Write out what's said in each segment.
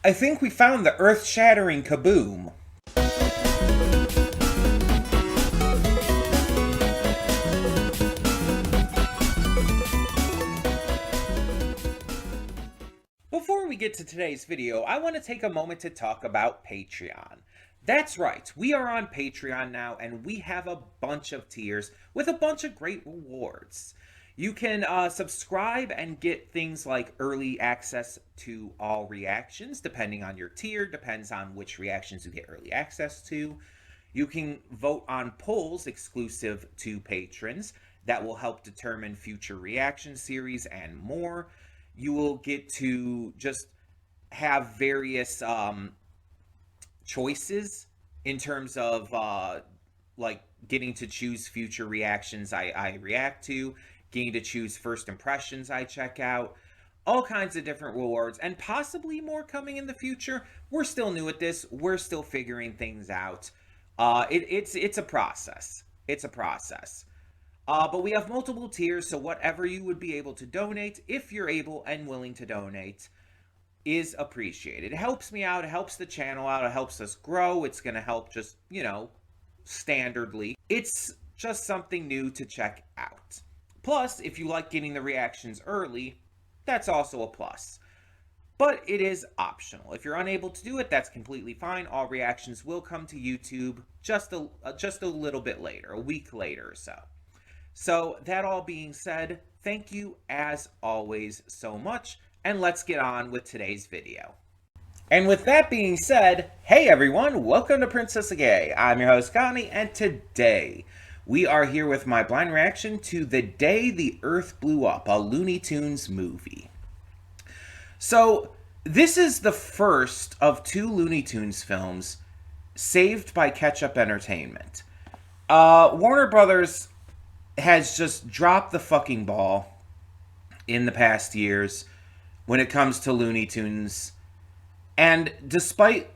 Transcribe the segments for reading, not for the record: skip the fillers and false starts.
I think we found the earth-shattering kaboom. Before we get to today's video, I want to take a moment to talk about Patreon. That's right, we are on Patreon now, and we have a bunch of tiers with a bunch of great rewards. You can subscribe and get things like early access to all reactions, depending on your tier, depends on which reactions you get early access to. You can vote on polls exclusive to patrons that will help determine future reaction series and more. You will get to just have various choices in terms of like getting to choose future reactions I react to, getting to choose first impressions I check out, all kinds of different rewards, and possibly more coming in the future. We're still new at this. We're still figuring things out. It's a process. It's a process. But we have multiple tiers, so whatever you would be able to donate, if you're able and willing to donate, is appreciated. It helps me out, it helps the channel out, it helps us grow. It's going to help just, you know, standardly. It's just something new to check out. Plus, if you like getting the reactions early, that's also a plus. But it is optional. If you're unable to do it, that's completely fine. All reactions will come to YouTube just a little bit later, a week later or so. So, that all being said, thank you as always so much, and let's get on with today's video. And with that being said, hey everyone, welcome to Princess Gay. I'm your host Connie, and today we are here with my blind reaction to The Day the Earth Blew Up, a Looney Tunes movie. So, this is the first of 2 Looney Tunes films saved by Ketchup Entertainment. Warner Brothers has just dropped the fucking ball in the past years when it comes to Looney Tunes. And despite,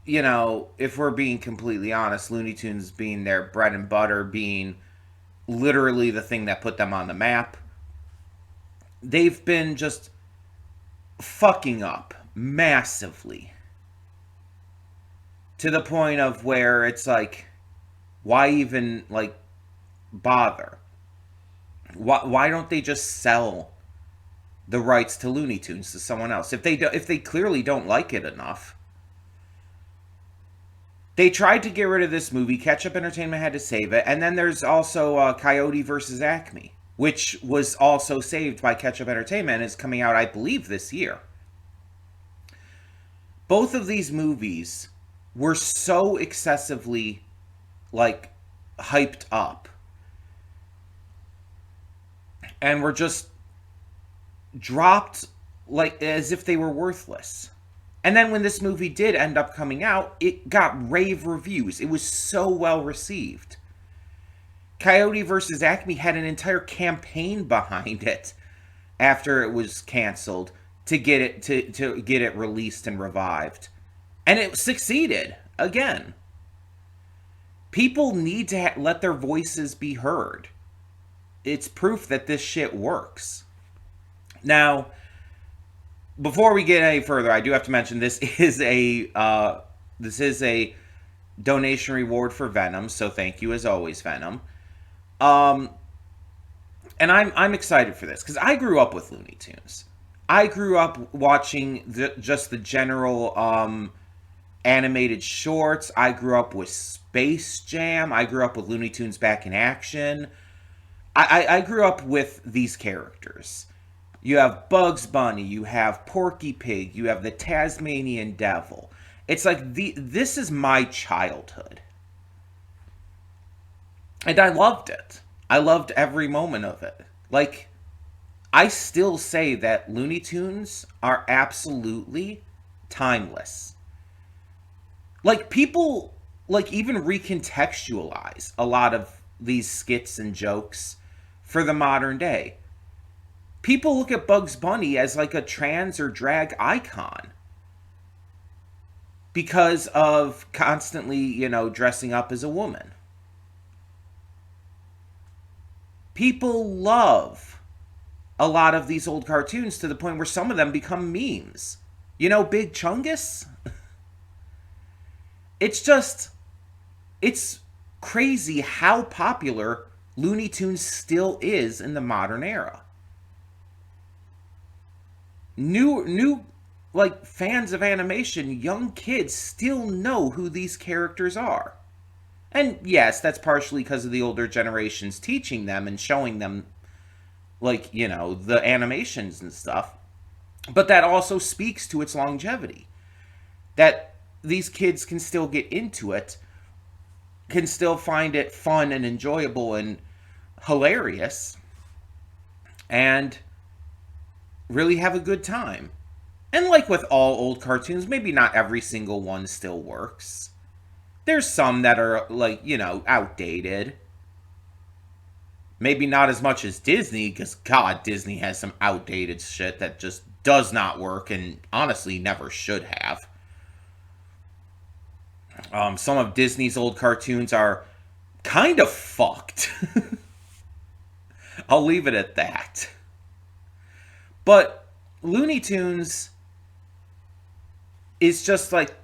you know, if we're being completely honest, Looney Tunes being their bread and butter, being literally the thing that put them on the map, they've been just fucking up massively. To the point of where it's like, why even, like, bother? Why don't they just sell the rights to Looney Tunes to someone else? If they clearly don't like it enough. They tried to get rid of this movie. Ketchup Entertainment had to save it. And then there's also Coyote versus Acme, which was also saved by Ketchup Entertainment and is coming out, I believe, this year. Both of these movies were so excessively, like, hyped up. And were just dropped like as if they were worthless. And then when this movie did end up coming out, it got rave reviews. It was so well received. Coyote vs. Acme had an entire campaign behind it after it was canceled to get it to get it released and revived. And it succeeded again. People need to let their voices be heard. It's proof that this shit works. Now, before we get any further, I do have to mention this is a donation reward for Venom, so thank you as always, Venom. And I'm excited for this because I grew up with Looney Tunes. I grew up watching just the general animated shorts. I grew up with Space Jam. I grew up with Looney Tunes Back in Action. I grew up with these characters. You have Bugs Bunny, you have Porky Pig, you have the Tasmanian Devil. It's like, this is my childhood. And I loved it. I loved every moment of it. Like, I still say that Looney Tunes are absolutely timeless. Like, people, like, even recontextualize a lot of these skits and jokes for the modern day. People look at Bugs Bunny as like a trans or drag icon because of constantly, you know, dressing up as a woman. People love a lot of these old cartoons to the point where some of them become memes. You know, Big Chungus? It's just, it's crazy how popular Looney Tunes still is in the modern era. New like fans of animation, young kids still know who these characters are. And yes, that's partially because of the older generations teaching them and showing them, like, the animations and stuff. But that also speaks to its longevity. That these kids can still get into it, can still find it fun and enjoyable and hilarious, and really have a good time. And like with all old cartoons, maybe not every single one still works. There's some that are, like, outdated. Maybe not as much as Disney, because, God, Disney has some outdated shit that just does not work and honestly never should have. Some of Disney's old cartoons are kind of fucked. I'll leave it at that. But Looney Tunes is just like,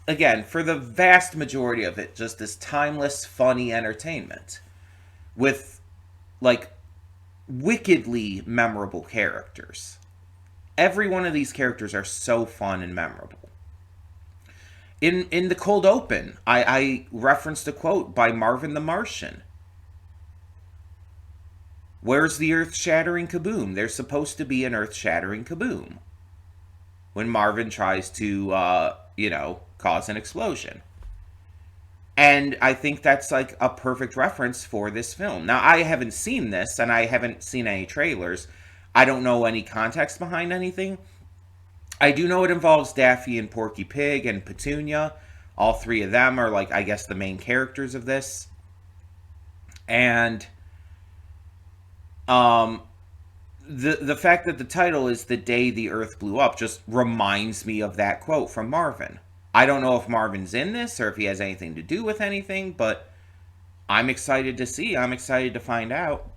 again, for the vast majority of it, just this timeless, funny entertainment with, like, wickedly memorable characters. Every one of these characters are so fun and memorable. In the cold open, I referenced a quote by Marvin the Martian. Where's the earth-shattering kaboom? There's supposed to be an earth-shattering kaboom. When Marvin tries to, cause an explosion. And I think that's like a perfect reference for this film. Now, I haven't seen this, and I haven't seen any trailers. I don't know any context behind anything. I do know it involves Daffy and Porky Pig and Petunia. All three of them are, like, I guess, the main characters of this. And the fact that the title is The Day the Earth Blew Up just reminds me of that quote from Marvin. I don't know if Marvin's in this or if he has anything to do with anything, but I'm excited to see. I'm excited to find out.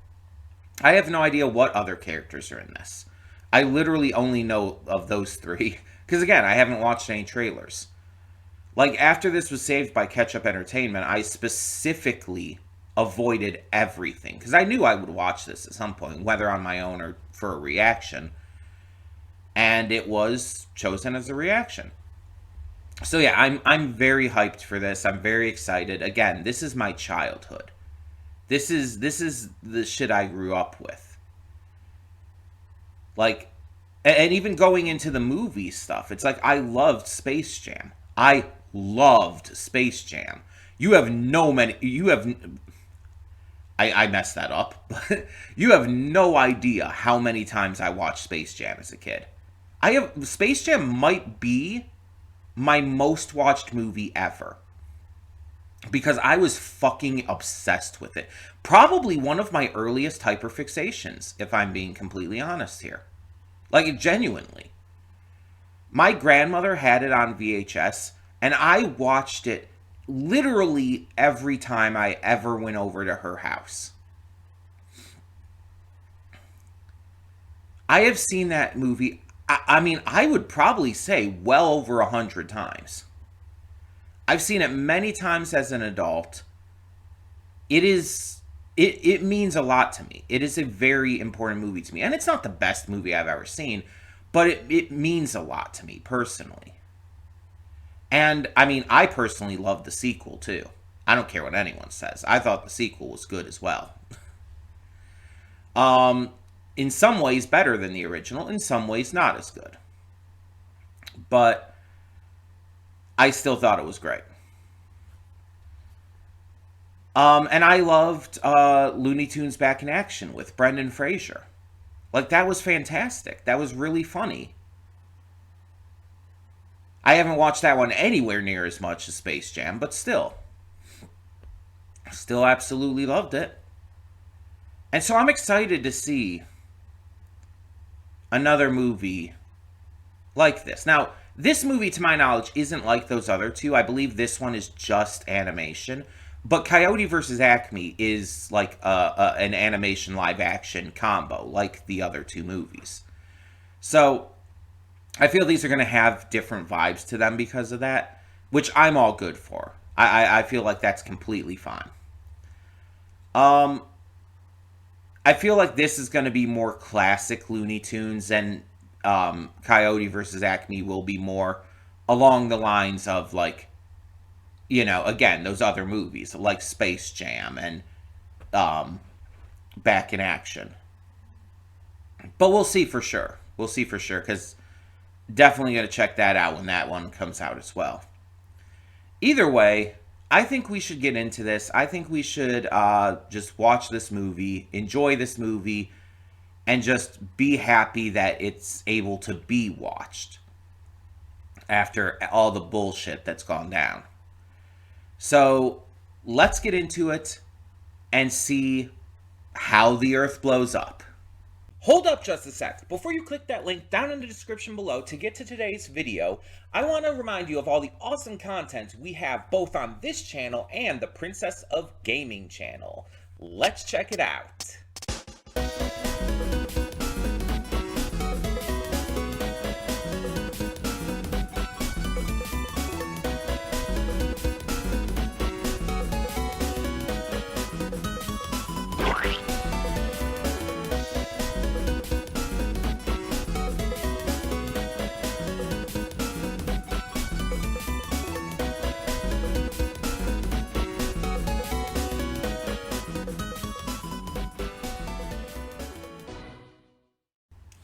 I have no idea what other characters are in this. I literally only know of those three. Because, again, I haven't watched any trailers. Like, after this was saved by Ketchup Entertainment, I specifically avoided everything. Because I knew I would watch this at some point, whether on my own or for a reaction. And it was chosen as a reaction. So yeah, I'm very hyped for this. I'm very excited. Again, this is my childhood. This is the shit I grew up with. Like, and even going into the movie stuff, it's like I loved Space Jam. I loved Space Jam. I messed that up, but you have no idea how many times I watched Space Jam as a kid. Space Jam might be my most watched movie ever. Because I was fucking obsessed with it. Probably one of my earliest hyperfixations, if I'm being completely honest here. Like, genuinely. My grandmother had it on VHS, and I watched it literally every time I ever went over to her house. I have seen that movie, I mean, I would probably say well over 100 times. I've seen it many times as an adult. It means a lot to me. It is a very important movie to me. And it's not the best movie I've ever seen, but it means a lot to me personally. And, I mean, I personally love the sequel, too. I don't care what anyone says. I thought the sequel was good as well. In some ways better than the original, in some ways not as good. But I still thought it was great. And I loved Looney Tunes Back in Action with Brendan Fraser. Like, that was fantastic. That was really funny. I haven't watched that one anywhere near as much as Space Jam, but still absolutely loved it. And so I'm excited to see another movie like this. Now, this movie, to my knowledge, isn't like those other two. I believe this one is just animation. But Coyote vs. Acme is like an animation live-action combo, like the other two movies. So, I feel these are going to have different vibes to them because of that, which I'm all good for. I feel like that's completely fine. Um, I feel like this is going to be more classic Looney Tunes, and Coyote versus Acme will be more along the lines of, like, again, those other movies like Space Jam and um, Back in Action. But we'll see for sure. We'll see for sure, because definitely going to check that out when that one comes out as well. Either way, I think we should get into this. I think we should just watch this movie, enjoy this movie, and just be happy that it's able to be watched after all the bullshit that's gone down. So let's get into it and see how the Earth blows up. Hold up just a sec. Before you click that link down in the description below to get to today's video, I want to remind you of all the awesome content we have both on this channel and the Princess of Gaming channel. Let's check it out.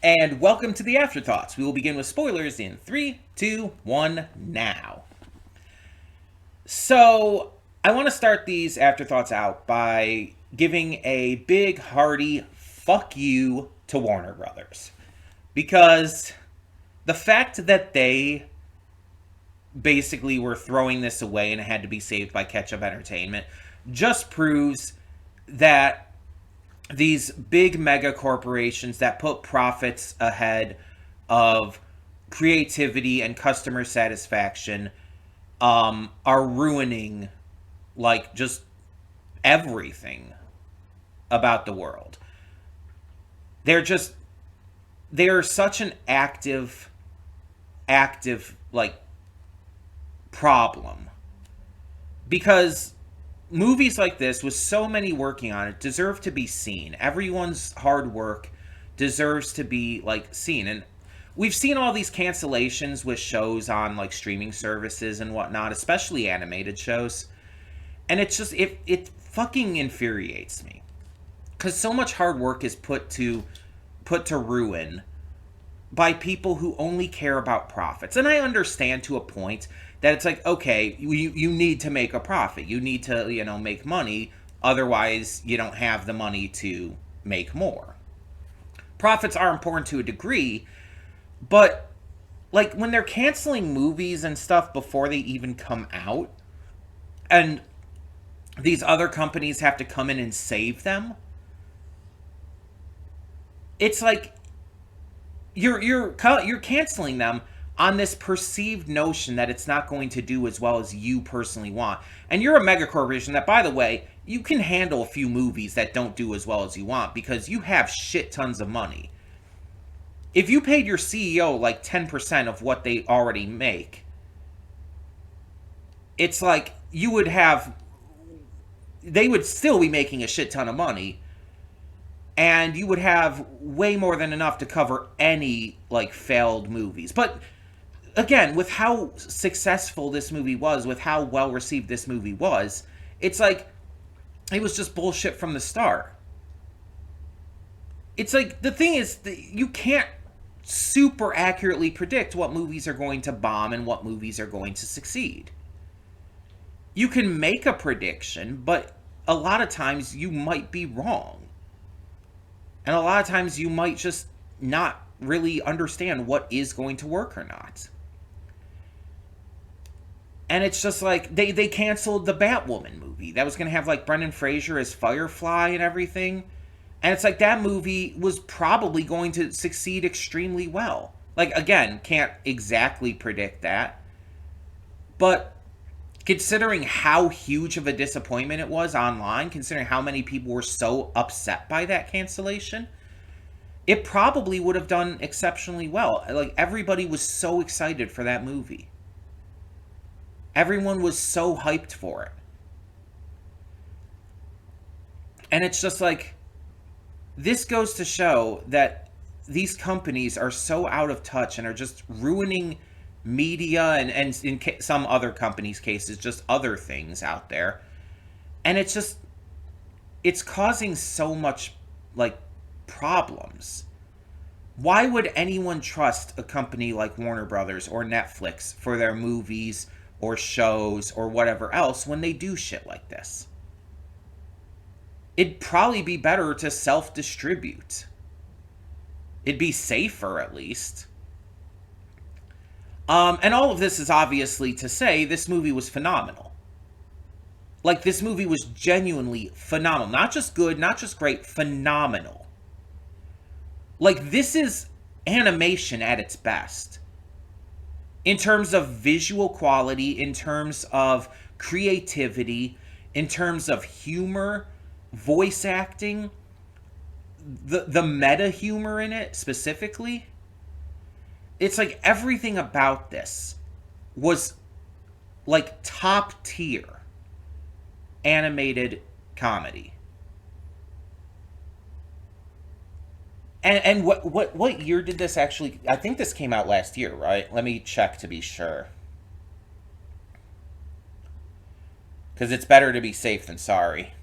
And welcome to the Afterthoughts. We will begin with spoilers in 3, 2, 1, now. So, I want to start these Afterthoughts out by giving a big, hearty fuck you to Warner Brothers. Because the fact that they basically were throwing this away and it had to be saved by Ketchup Entertainment just proves that these big mega corporations that put profits ahead of creativity and customer satisfaction are ruining, like, just everything about the world. They're such an active like problem, because movies like this, with so many working on it, deserve to be seen. Everyone's hard work deserves to be, like, seen. And we've seen all these cancellations with shows on, like, streaming services and whatnot, especially animated shows. And it's just, it fucking infuriates me, because so much hard work is put to ruin by people who only care about profits. And I understand to a point that it's like, okay, you need to make a profit. You need to, make money. Otherwise, you don't have the money to make more. Profits are important to a degree, but, like, when they're canceling movies and stuff before they even come out, and these other companies have to come in and save them, it's like you're canceling them on this perceived notion that it's not going to do as well as you personally want. And you're a mega corporation that, by the way, you can handle a few movies that don't do as well as you want because you have shit tons of money. If you paid your CEO like 10% of what they already make, it's like they would still be making a shit ton of money, and you would have way more than enough to cover any, like, failed movies. But again, with how successful this movie was, with how well received this movie was, it's like it was just bullshit from the start. It's like, the thing is, you can't super accurately predict what movies are going to bomb and what movies are going to succeed. You can make a prediction, but a lot of times you might be wrong. And a lot of times you might just not really understand what is going to work or not. And it's just like, they canceled the Batwoman movie. That was going to have, like, Brendan Fraser as Firefly and everything. And it's like, that movie was probably going to succeed extremely well. Like, again, can't exactly predict that. But considering how huge of a disappointment it was online, considering how many people were so upset by that cancellation, it probably would have done exceptionally well. Like, everybody was so excited for that movie. Everyone was so hyped for it. And it's just like, this goes to show that these companies are so out of touch and are just ruining media, and in some other companies' cases, just other things out there. And it's causing so much, like, problems. Why would anyone trust a company like Warner Brothers or Netflix for their movies or shows or whatever else when they do shit like this? It'd probably be better to self-distribute. It'd be safer, at least. And all of this is obviously to say this movie was phenomenal. Like, this movie was genuinely phenomenal. Not just good, not just great, phenomenal. Like, this is animation at its best. In terms of visual quality, in terms of creativity, in terms of humor, voice acting, the meta humor in it specifically. It's like everything about this was like top tier animated comedy. And what year did this actually... I think this came out last year, right? Let me check to be sure. Because it's better to be safe than sorry.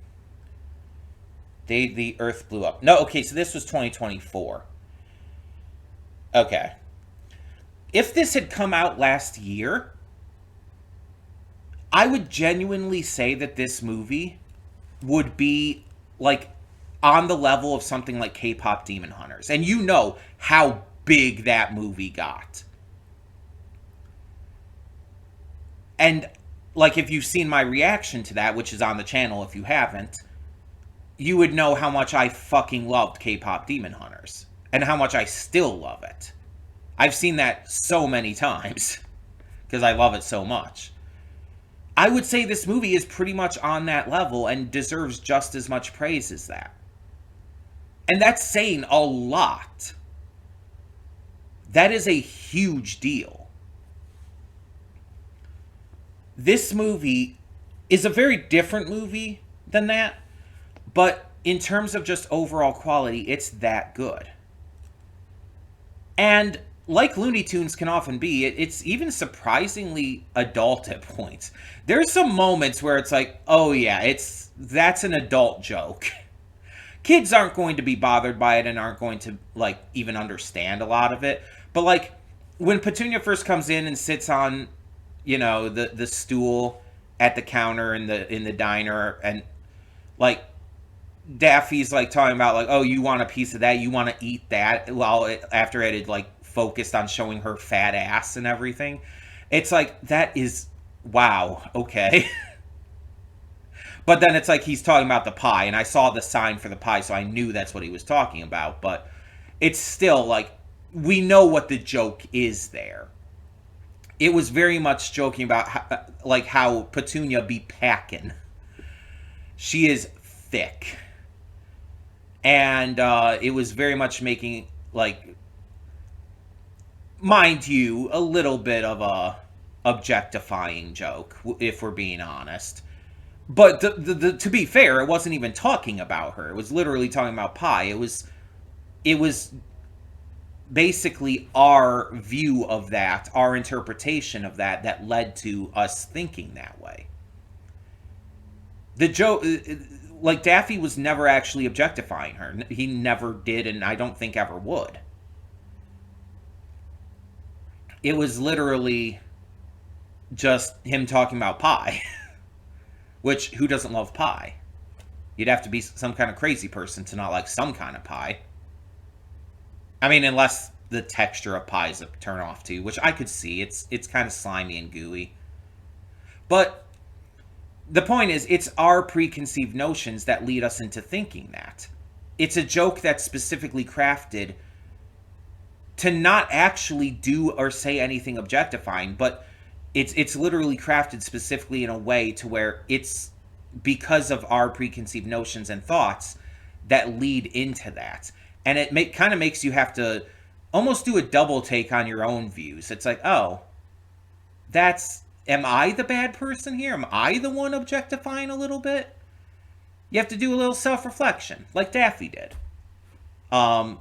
The Earth blew up. No, okay, so this was 2024. Okay. If this had come out last year, I would genuinely say that this movie would be, like, on the level of something like K-pop Demon Hunters. And you know how big that movie got. And, like, if you've seen my reaction to that, which is on the channel if you haven't, you would know how much I fucking loved K-pop Demon Hunters. And how much I still love it. I've seen that so many times. Because I love it so much. I would say this movie is pretty much on that level and deserves just as much praise as that. And that's saying a lot. That is a huge deal. This movie is a very different movie than that, but in terms of just overall quality, it's that good. And like Looney Tunes can often be, it's even surprisingly adult at points. There's some moments where it's like, oh yeah, that's an adult joke. Kids aren't going to be bothered by it and aren't going to, like, even understand a lot of it. But, like, when Petunia first comes in and sits on, you know, the stool at the counter in the diner, and, like, Daffy's, like, talking about, like, oh, you want a piece of that, you want to eat that, well, after it had, like, focused on showing her fat ass and everything. It's like, that is, wow, okay. But then it's like he's talking about the pie, and I saw the sign for the pie, so I knew that's what he was talking about. But it's still, like, we know what the joke is there. It was very much joking about, how Petunia be packing. She is thick. And it was very much making, like, mind you, a little bit of a objectifying joke, if we're being honest. But to be fair, it wasn't even talking about her. It was literally talking about pie. It was basically our view of that, our interpretation of that led to us thinking that way. The joke, like, Daffy was never actually objectifying her. He never did, and I don't think ever would. It was literally just him talking about pie. Which, who doesn't love pie? You'd have to be some kind of crazy person to not like some kind of pie. I mean, unless the texture of pie is a turn off to, which I could see. It's kind of slimy and gooey. But the point is, it's our preconceived notions that lead us into thinking that. It's a joke that's specifically crafted to not actually do or say anything objectifying, but it's literally crafted specifically in a way to where it's because of our preconceived notions and thoughts that lead into that. and it kind of makes you have to almost do a double take on your own views. It's like, oh, am I the bad person here? Am I the one objectifying a little bit? You have to do a little self-reflection, like Daffy did. Um,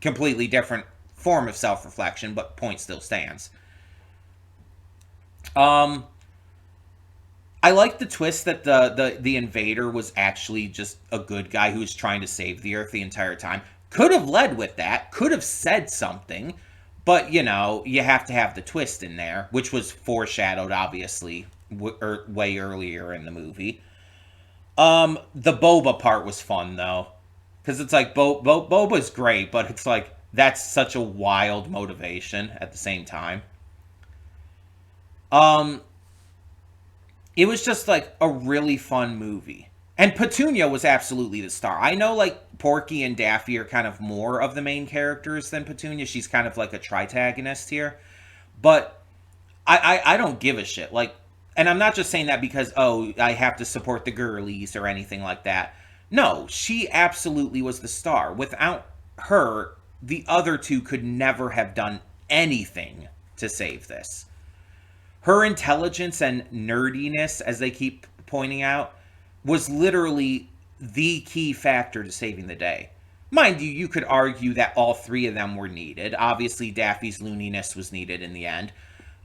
Completely different form of self-reflection, but point still stands. Um, I like the twist that the invader was actually just a good guy who was trying to save the Earth the entire time. Could have led with that. Could have said something, but you have to have the twist in there, which was foreshadowed obviously way earlier in the movie. The Boba part was fun though, because it's like Boba's great, but it's like that's such a wild motivation at the same time. Um, it was just like a really fun movie. And Petunia was absolutely the star. I know like Porky and Daffy are kind of more of the main characters than Petunia. She's kind of like a tritagonist here. But I don't give a shit. Like, and I'm not just saying that because, oh, I have to support the girlies or anything like that. No, she absolutely was the star. Without her, the other two could never have done anything to save this. Her intelligence and nerdiness, as they keep pointing out, was literally the key factor to saving the day. Mind you, you could argue that all three of them were needed. Obviously, Daffy's looniness was needed in the end.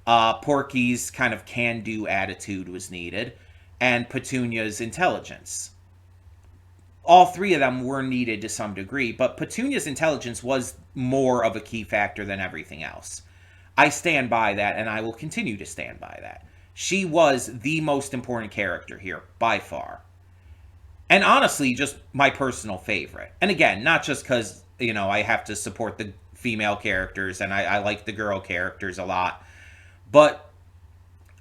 Porky's kind of can-do attitude was needed. And Petunia's intelligence. All three of them were needed to some degree, but Petunia's intelligence was more of a key factor than everything else. I stand by that, and I will continue to stand by that. She was the most important character here, by far. And honestly, just my personal favorite. And again, not just because, I have to support the female characters, and I like the girl characters a lot, but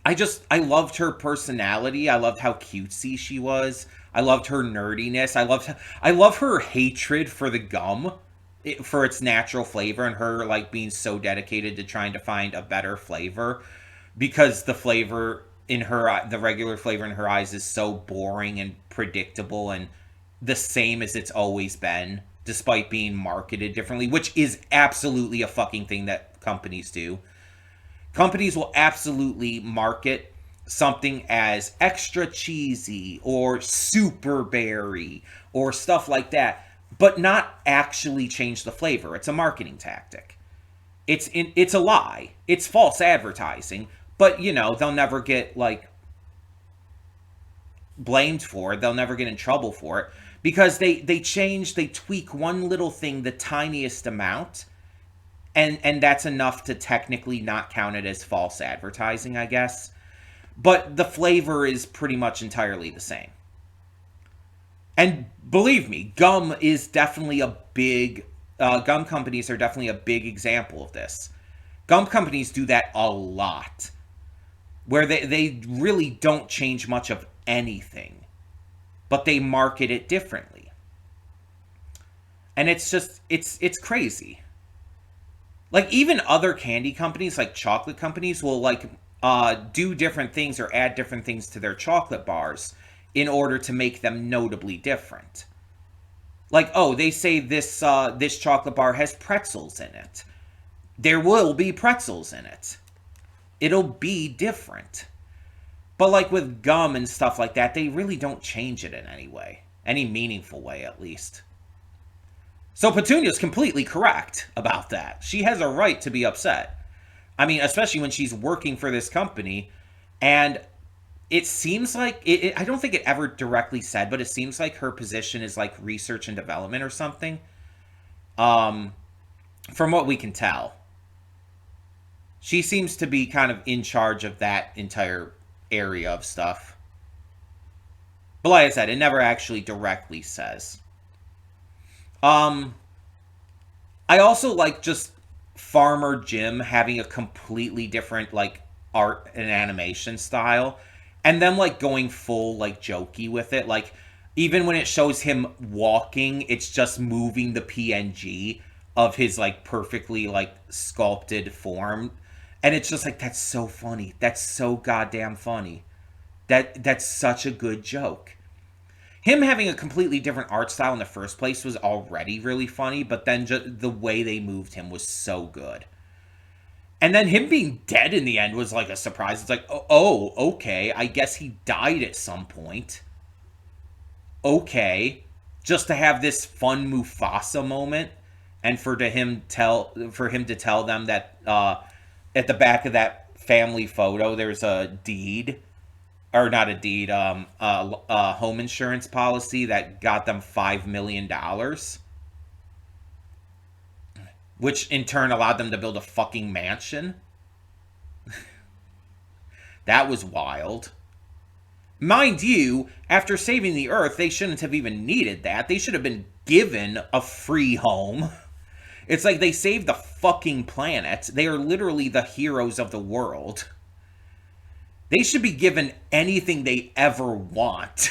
I loved her personality. I loved how cutesy she was. I loved her nerdiness. I love her hatred for the gum, for its natural flavor, and her like being so dedicated to trying to find a better flavor, because the regular flavor in her eyes is so boring and predictable and the same as it's always been, despite being marketed differently, which is absolutely a fucking thing that companies do. Companies will absolutely market something as extra cheesy or super berry or stuff like that, but not actually change the flavor. It's a marketing tactic. It's a lie. It's false advertising, but they'll never get like blamed for it. They'll never get in trouble for it because they tweak one little thing the tiniest amount, and that's enough to technically not count it as false advertising, I guess. But the flavor is pretty much entirely the same. And believe me, gum is definitely a big gum companies are definitely a big example of this. Gum companies do that a lot, where they really don't change much of anything, but they market it differently. And it's just, it's crazy. Like, even other candy companies, like chocolate companies, will, like, do different things or add different things to their chocolate bars in order to make them notably different. Like, oh, they say this chocolate bar has pretzels in it. There will be pretzels in it. It'll be different. But like with gum and stuff like that, they really don't change it in any way. Any meaningful way, at least. So Petunia's completely correct about that. She has a right to be upset. I mean, especially when she's working for this company. And it seems like, I don't think it ever directly said, but it seems like her position is like research and development or something. From what we can tell. She seems to be kind of in charge of that entire area of stuff. But like I said, it never actually directly says. I also like just Farmer Jim having a completely different like art and animation style, and them like going full like jokey with it. Like, even when it shows him walking, it's just moving the PNG of his like perfectly like sculpted form, and it's just like, that's so funny. That's so goddamn funny. That's such a good joke. him having a completely different art style in the first place was already really funny, but then just the way they moved him was so good. And then him being dead in the end was like a surprise. It's like, oh, okay, I guess he died at some point. Okay, just to have this fun Mufasa moment, and for him to tell them that at the back of that family photo there's a deed, or not a deed, a home insurance policy that got them $5 million, which in turn allowed them to build a fucking mansion. That was wild. Mind you, after saving the Earth, they shouldn't have even needed that. They should have been given a free home. It's like they saved the fucking planet. They are literally the heroes of the world. They should be given anything they ever want.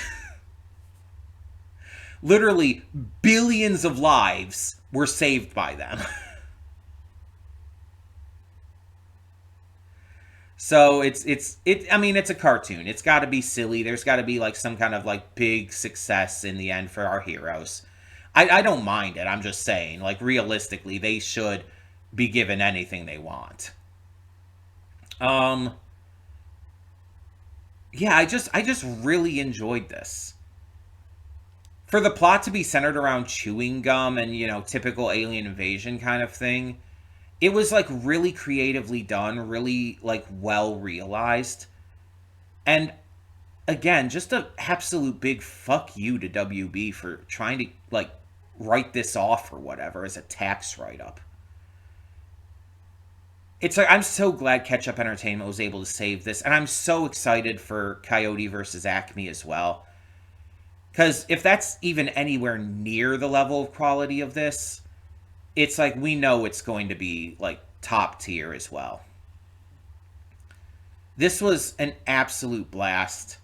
Literally, billions of lives were saved by them. So I mean, it's a cartoon. It's got to be silly. There's got to be like some kind of like big success in the end for our heroes. I don't mind it. I'm just saying, like, realistically, they should be given anything they want. Um yeah, I just really enjoyed this. For the plot to be centered around chewing gum and, typical alien invasion kind of thing, it was like really creatively done, really like well realized. And again, just a absolute big fuck you to WB for trying to like write this off or whatever as a tax write up. It's like I'm so glad Catch Up Entertainment was able to save this, and I'm so excited for Coyote versus Acme as well. Because if that's even anywhere near the level of quality of this, it's like we know it's going to be like top tier as well. This was an absolute blast,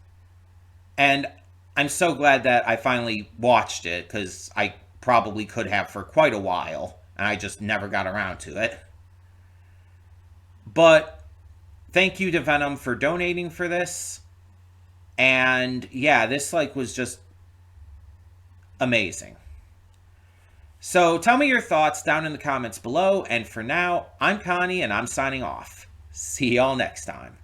and I'm so glad that I finally watched it because I probably could have for quite a while, and I just never got around to it. But thank you to Venom for donating for this. And yeah, this like was just amazing. So tell me your thoughts down in the comments below. And for now, I'm Connie and I'm signing off. See y'all next time.